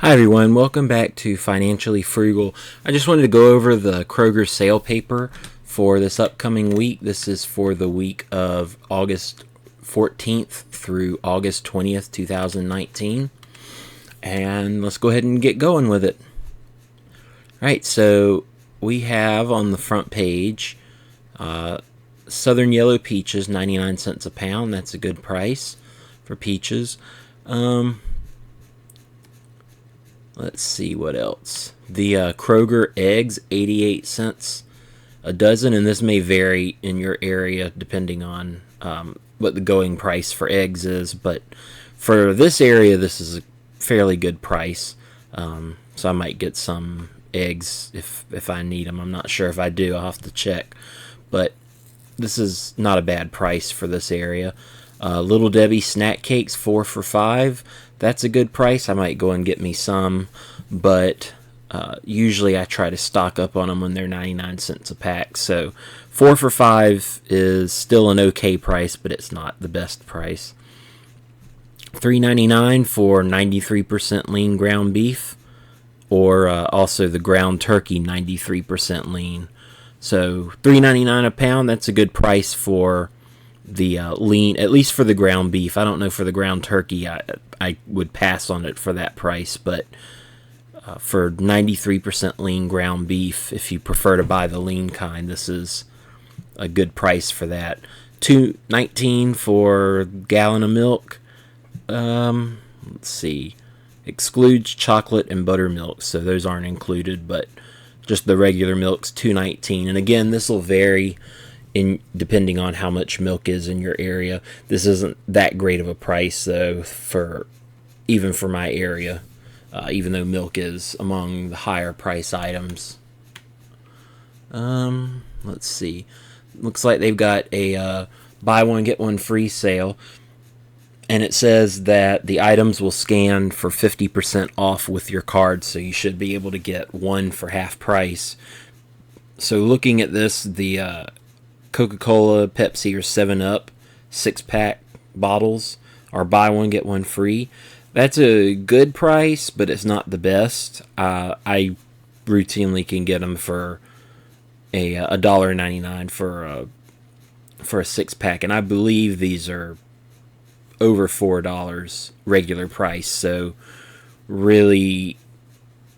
Hi everyone, welcome back to Financially Frugal. I just wanted to go over the Kroger sale paper for this upcoming week. This is for the week of August 14th through August 20th, 2019. And let's go ahead and get going with it. Alright, so we have on the front page Southern Yellow Peaches, 99 cents a pound. That's a good price for peaches. Let's see what else. The Kroger eggs, 88 cents a dozen, and this may vary in your area depending on what the going price for eggs is, but for this area, this is a fairly good price. So I might get some eggs if I need them. I'm not sure if I do. I'll have to check. But this is not a bad price for this area. Little Debbie snack cakes, 4 for $5. That's a good price. I might go and get me some, but usually I try to stock up on them when they're 99 cents a pack. So 4 for $5 is still an okay price, but it's not the best price. $3.99 for 93% lean ground beef, or also the ground turkey, 93% lean. So $3.99 a pound. That's a good price for the lean, at least for the ground beef. I don't know for the ground turkey. I would pass on it for that price, but for 93% lean ground beef, if you prefer to buy the lean kind, this is a good price for that. $2.19 for a gallon of milk. Let's see, excludes chocolate and buttermilk, so those aren't included, but just the regular milk's $2.19. And again, this will vary depending on how much milk is in your area. This isn't that great of a price though even for my area, even though milk is among the higher price items. Let's see. Looks like they've got a buy one get one free sale, and it says that the items will scan for 50% off with your card, so you should be able to get one for half price. So looking at this, the Coca-Cola, Pepsi, or 7-Up 6-pack bottles are buy one get one free. That's a good price, but it's not the best. I routinely can get them for a $1.99 for a 6-pack, and I believe these are over $4 regular price. So really,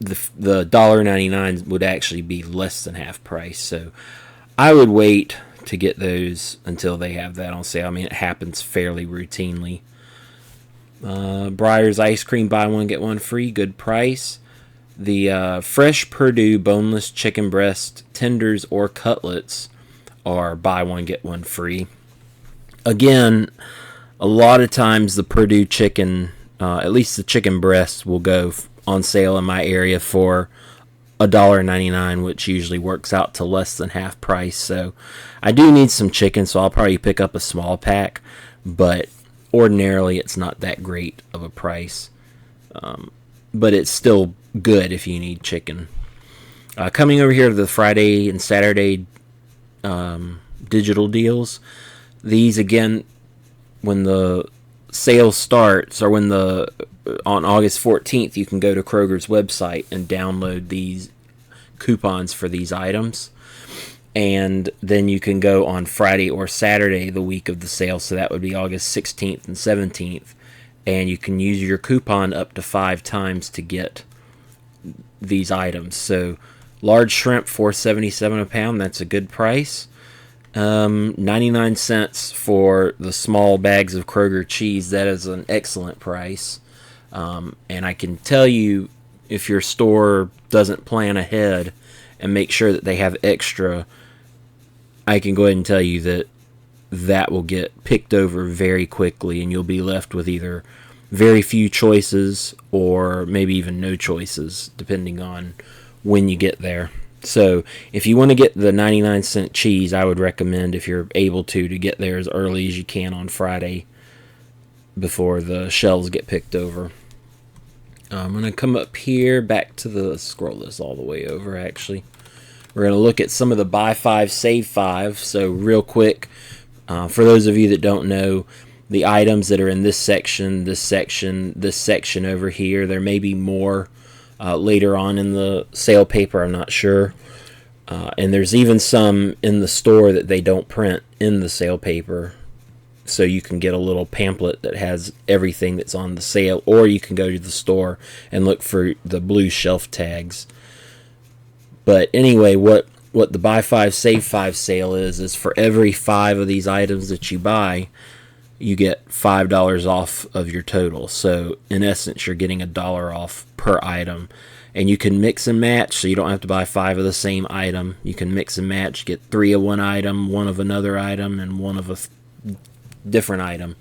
the $1.99 would actually be less than half price. So I would wait to get those until they have that on sale. I mean, it happens fairly routinely. Breyer's ice cream, buy one get one free, good price. The fresh Purdue boneless chicken breast tenders or cutlets are buy one get one free. Again, a lot of times the Purdue chicken, at least the chicken breast, will go on sale in my area for $1.99, which usually works out to less than half price. So I do need some chicken, so I'll probably pick up a small pack, but ordinarily it's not that great of a price. But it's still good if you need chicken. Coming over here to the Friday and Saturday digital deals, these again, when the sale starts, or on August 14th, you can go to Kroger's website and download these coupons for these items. And then you can go on Friday or Saturday the week of the sale, so that would be August 16th and 17th, and you can use your coupon up to 5 times to get these items. So large shrimp, $4.77 a pound, that's a good price. 99 cents for the small bags of Kroger cheese. That is an excellent price. And I can tell you, if your store doesn't plan ahead and make sure that they have extra, I can go ahead and tell you that will get picked over very quickly, and you'll be left with either very few choices or maybe even no choices, depending on when you get there. So if you want to get the 99-cent cheese, I would recommend, if you're able to get there as early as you can on Friday before the shelves get picked over. I'm going to come up here back to scroll this all the way over actually. We're going to look at some of the buy 5, save 5. So real quick, for those of you that don't know, the items that are in this section, this section, this section over here. There may be more later on in the sale paper, I'm not sure. And there's even some in the store that they don't print in the sale paper. So you can get a little pamphlet that has everything that's on the sale, or you can go to the store and look for the blue shelf tags. But anyway, what the buy 5 save 5 sale is for every 5 of these items that you buy, you get $5 off of your total. So in essence, you're getting $1 off per item. And you can mix and match, so you don't have to buy 5 of the same item. You can mix and match, get 3 of one item, 1 of another item, and 1 of a different item.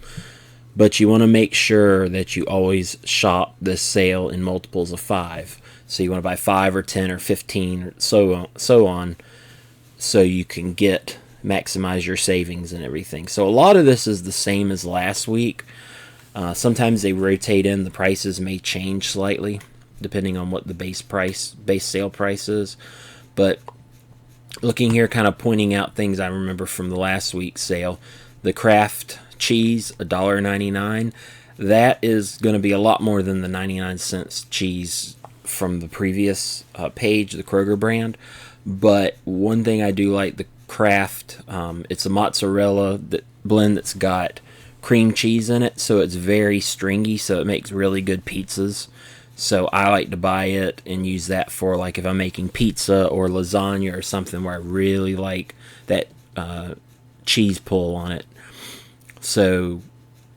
But you want to make sure that you always shop this sale in multiples of 5. So you want to buy 5 or 10 or 15 or so on, so you can maximize your savings and everything. So a lot of this is the same as last week. Sometimes they rotate in. The prices may change slightly depending on what the base sale price is. But looking here, kind of pointing out things I remember from the last week's sale. The Kraft cheese, $1.99. That is going to be a lot more than the 99-cent cheese from the previous page, the Kroger brand. But one thing I do like, the Kraft, it's a mozzarella blend that's got cream cheese in it, so it's very stringy, so it makes really good pizzas. So I like to buy it and use that for, like, if I'm making pizza or lasagna or something where I really like that cheese pull on it. So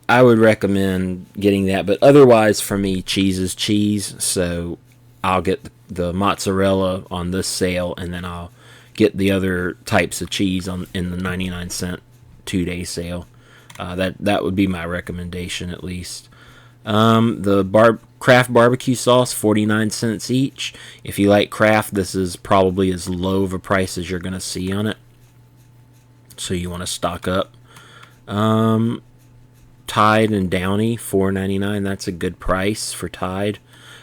I would recommend getting that. But otherwise, for me, cheese is cheese. So I'll get the mozzarella on this sale, and then I'll get the other types of cheese in the 99-cent 2-day sale. That would be my recommendation, at least. The Kraft barbecue sauce, 49 cents each. If you like Kraft, this is probably as low of a price as you're going to see on it. So you want to stock up. Tide and Downy, $4.99. That's a good price for Tide.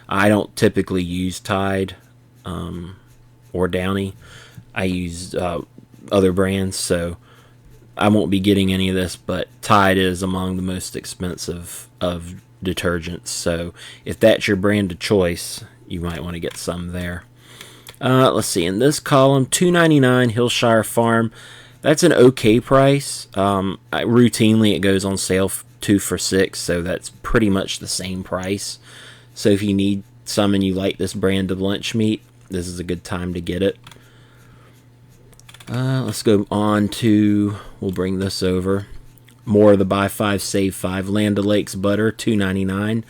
I don't typically use Tide or Downy. I use other brands, so I won't be getting any of this, but Tide is among the most expensive of detergents. So if that's your brand of choice, you might want to get some there. Let's see, in this column, $2.99 Hillshire Farm. That's an okay price. Routinely it goes on sale 2 for $6, so that's pretty much the same price. So if you need some and you like this brand of lunch meat, this is a good time to get it. Let's go on to, we'll bring this over. More of the buy 5 save 5. Land O'Lakes butter, $2.99.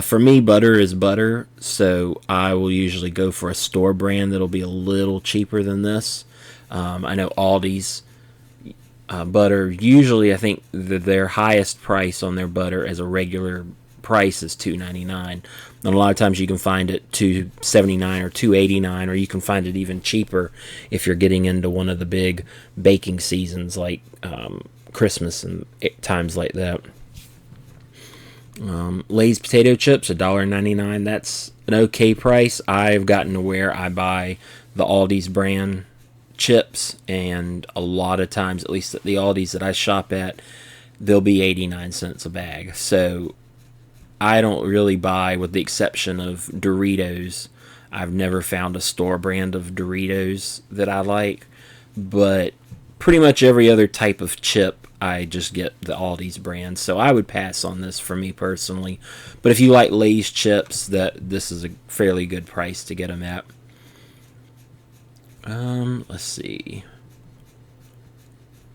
For me, butter is butter, so I will usually go for a store brand that'll be a little cheaper than this. I know Aldi's butter, usually I think their highest price on their butter as a regular price is $2.99. And a lot of times you can find it $2.79 or $2.89, or you can find it even cheaper if you're getting into one of the big baking seasons like Christmas and times like that. Lay's potato chips, $1.99. That's an okay price. I've gotten to where I buy the Aldi's brand chips, and a lot of times, at least at the Aldi's that I shop at, they'll be 89 cents a bag. So I don't really buy, with the exception of Doritos. I've never found a store brand of Doritos that I like, but pretty much every other type of chip I just get the Aldi's brand. So I would pass on this for me personally. But if you like Lay's chips, this is a fairly good price to get them at. Let's see.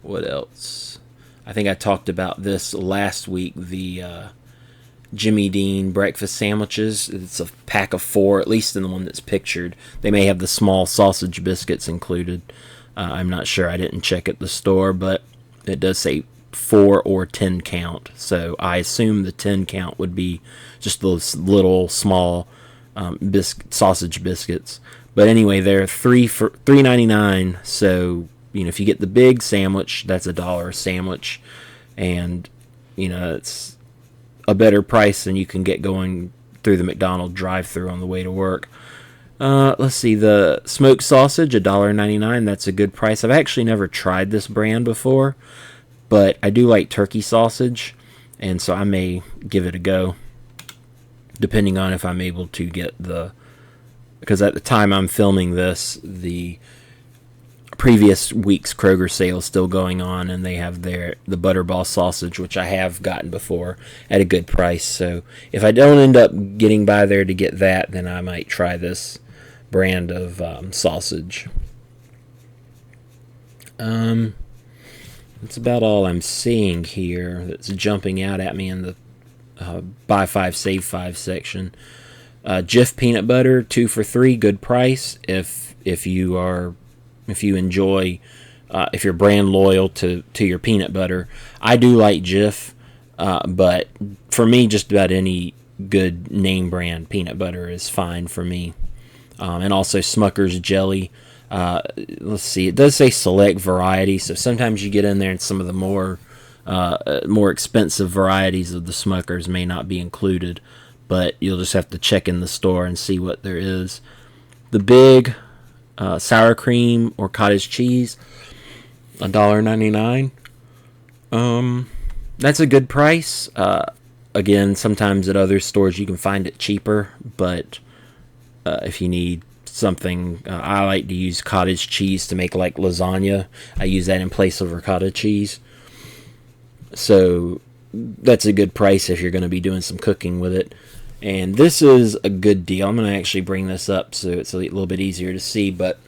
What else? I think I talked about this last week, the Jimmy Dean breakfast sandwiches. It's a pack of 4, at least in the one that's pictured. They may have the small sausage biscuits included. I'm not sure. I didn't check at the store, but it does say 4 or 10 count. So I assume the 10 count would be just those little small sausage biscuits. But anyway, they're $3.99. So, if you get the big sandwich, that's $1 a sandwich. And, it's a better price than you can get going through the McDonald's drive-thru on the way to work. Let's see, the smoked sausage, $1.99. That's a good price. I've actually never tried this brand before, but I do like turkey sausage. and so I may give it a go, depending on if I'm able to get because at the time I'm filming this, the previous week's Kroger sale is still going on, and they have the Butterball sausage, which I have gotten before at a good price. So if I don't end up getting by there to get that, then I might try this brand of sausage. That's about all I'm seeing here that's jumping out at me in the buy 5 save 5 section. Jif peanut butter, 2 for $3, good price if you enjoy, if you're brand loyal to your peanut butter. I do like Jif, but for me, just about any good name brand peanut butter is fine for me. And also Smucker's jelly. Let's see, it does say select variety, so sometimes you get in there and some of the more expensive varieties of the Smuckers may not be included, but you'll just have to check in the store and see what there is. The big sour cream or cottage cheese, $1.99. That's a good price. Again, sometimes at other stores you can find it cheaper, but if you need something, I like to use cottage cheese to make like lasagna. I use that in place of ricotta cheese, so that's a good price if you're going to be doing some cooking with it. And this is a good deal. I'm going to actually bring this up so it's a little bit easier to see, but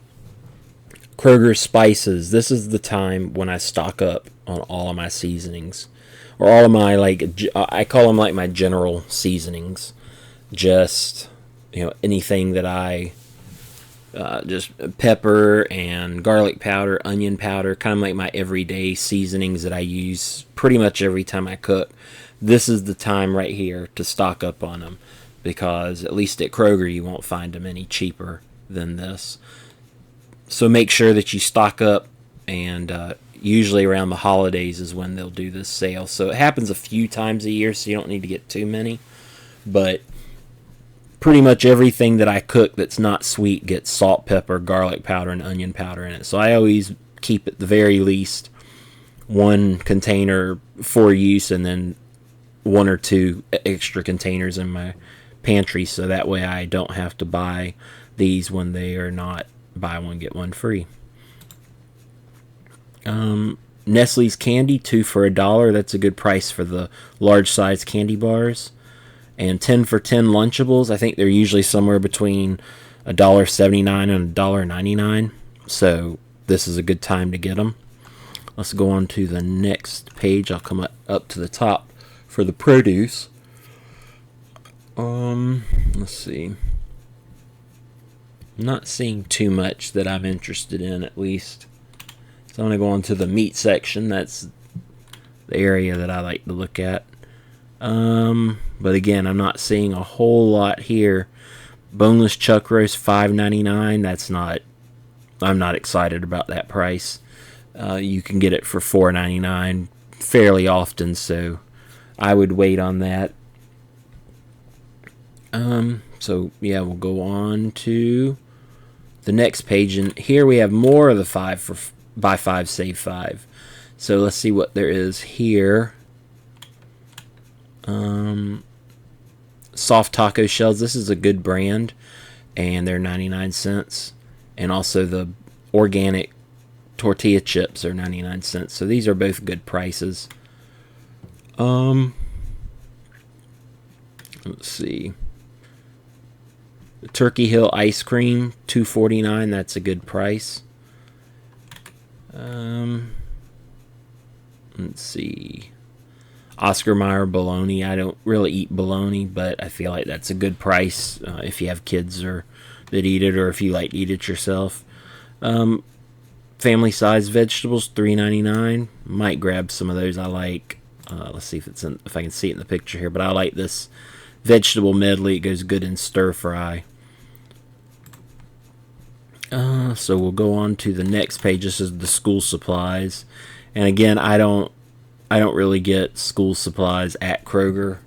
Kroger spices, this is the time when I stock up on all of my seasonings, or all of my, I call them like my general seasonings, just anything that I just pepper and garlic powder, onion powder, kind of like my everyday seasonings that I use pretty much every time I cook. This is the time right here to stock up on them, because at least at Kroger you won't find them any cheaper than this. So make sure that you stock up, and usually around the holidays is when they'll do this sale. So it happens a few times a year, so you don't need to get too many, but pretty much everything that I cook that's not sweet gets salt, pepper, garlic powder, and onion powder in it. So I always keep at the very least one container for use, and then 1 or 2 extra containers in my pantry, so that way I don't have to buy these when they are not buy one get one free. Nestle's candy, 2 for $1. That's a good price for the large size candy bars. And 10 for 10 Lunchables. I think they're usually somewhere between $1.79 and $1.99. So this is a good time to get them. Let's go on to the next page. I'll come up to the top for the produce. Let's see. I'm not seeing too much that I'm interested in, at least. So I'm going to go on to the meat section. That's the area that I like to look at. But again, I'm not seeing a whole lot here. Boneless chuck roast, $5.99. I'm not excited about that price. You can get it for $4.99 fairly often, so I would wait on that. So yeah, we'll go on to the next page, and here we have more of the buy 5 save 5. So let's see what there is here. Soft taco shells. This is a good brand, and they're 99 cents. And also the organic tortilla chips are 99 cents. So these are both good prices. Let's see. The Turkey Hill ice cream, $2.49. That's a good price. Let's see. Oscar Mayer bologna. I don't really eat bologna, but I feel like that's a good price if you have kids that eat it, or if you like to eat it yourself. Family size vegetables, $3.99. Might grab some of those. I like. Let's see if I can see it in the picture here. But I like this vegetable medley. It goes good in stir fry. So we'll go on to the next page. This is the school supplies, and again, I don't really get school supplies at Kroger.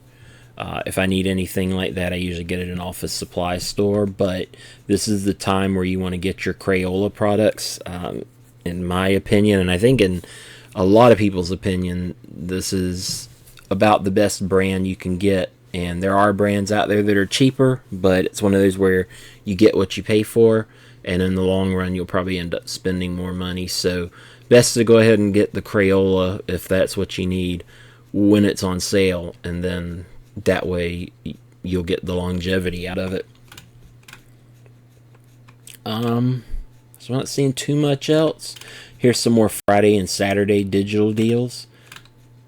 If I need anything like that, I usually get it at an office supply store. But this is the time where you want to get your Crayola products. In my opinion, and I think in a lot of people's opinion, this is about the best brand you can get. And there are brands out there that are cheaper, but it's one of those where you get what you pay for, and in the long run you'll probably end up spending more money. So best to go ahead and get the Crayola if that's what you need when it's on sale, and then that way you'll get the longevity out of it. So I'm not seeing too much else. Here's some more Friday and Saturday digital deals,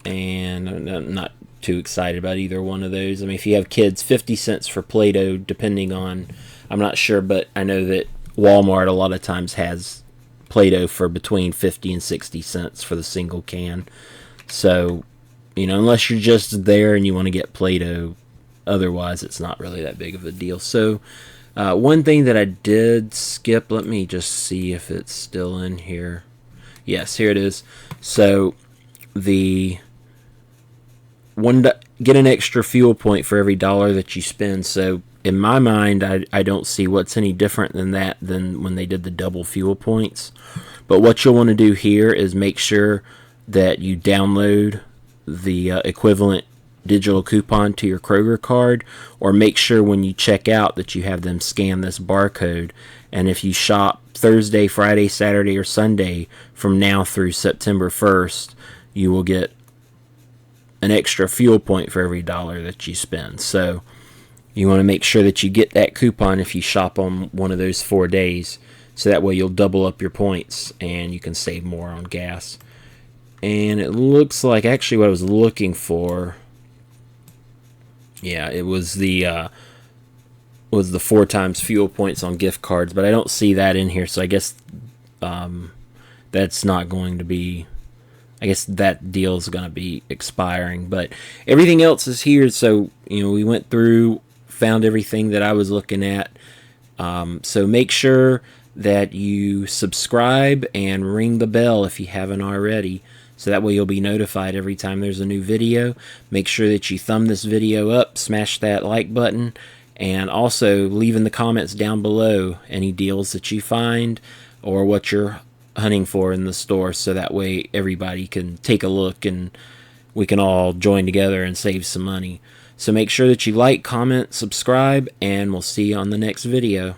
and I'm not too excited about either one of those. I mean, if you have kids, 50 cents for Play-Doh, depending on, I'm not sure, but I know that Walmart a lot of times has Play-Doh for between 50 and 60 cents for the single can. So, unless you're just there and you want to get Play-Doh, otherwise it's not really that big of a deal. So, one thing that I did skip, let me just see if it's still in here. Yes, here it is. So, get an extra fuel point for every dollar that you spend. So in my mind, I don't see what's any different than that than when they did the double fuel points. But what you'll want to do here is make sure that you download the equivalent digital coupon to your Kroger card, or make sure when you check out that you have them scan this barcode. And if you shop Thursday, Friday, Saturday, or Sunday from now through September 1st, you will get an extra fuel point for every dollar that you spend. So you want to make sure that you get that coupon if you shop on one of those 4 days, so that way you'll double up your points and you can save more on gas. And it looks like actually what I was looking for, yeah, it was the 4 times fuel points on gift cards, but I don't see that in here, so I guess that's not going to be, I guess that deal is going to be expiring. But everything else is here. So, we went through, found everything that I was looking at. So make sure that you subscribe and ring the bell if you haven't already. So that way you'll be notified every time there's a new video. Make sure that you thumb this video up, smash that like button, and also leave in the comments down below any deals that you find or what you're hunting for in the store, so that way everybody can take a look and we can all join together and save some money. So make sure that you like, comment, subscribe, and we'll see you on the next video.